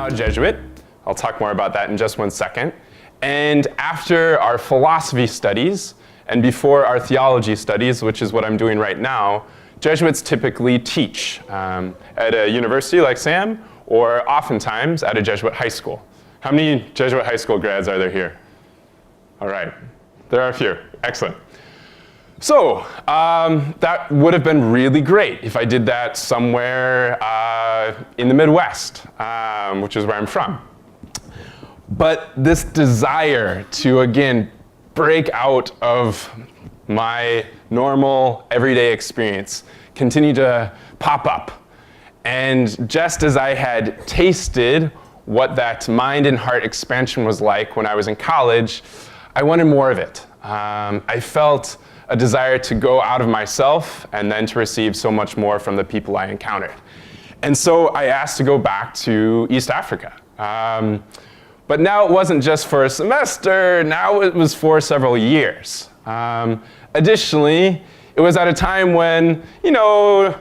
now a Jesuit. I'll talk more about that in just one second. And after our philosophy studies, and before our theology studies, which is what I'm doing right now, Jesuits typically teach at a university like Sam, or oftentimes at a Jesuit high school. How many Jesuit high school grads are there here? All right, there are a few. Excellent. So that would have been really great if I did that somewhere in the Midwest, which is where I'm from. But this desire to, again, break out of my normal everyday experience continued to pop up. And just as I had tasted what that mind and heart expansion was like when I was in college, I wanted more of it. I felt a desire to go out of myself and then to receive so much more from the people I encountered. And so I asked to go back to East Africa. But now it wasn't just for a semester, now it was for several years. Additionally, it was at a time when, not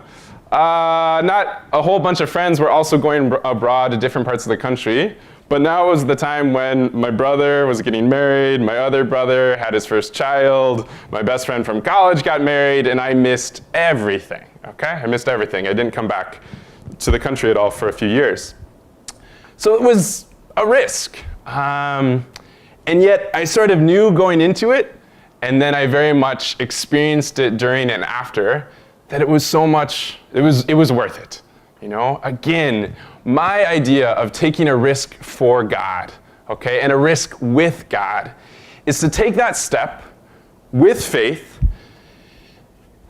a whole bunch of friends were also going abroad to different parts of the country, but now was the time when my brother was getting married, my other brother had his first child, my best friend from college got married, and I missed everything, okay? I missed everything. I didn't come back to the country at all for a few years. So it was a risk. And yet I sort of knew going into it, and then I very much experienced it during and after, that it was so much, it was worth it. Again, my idea of taking a risk for God, okay, and a risk with God, is to take that step with faith,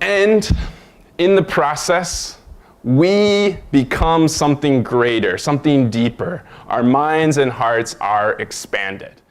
and in the process, we become something greater, something deeper. Our minds and hearts are expanded.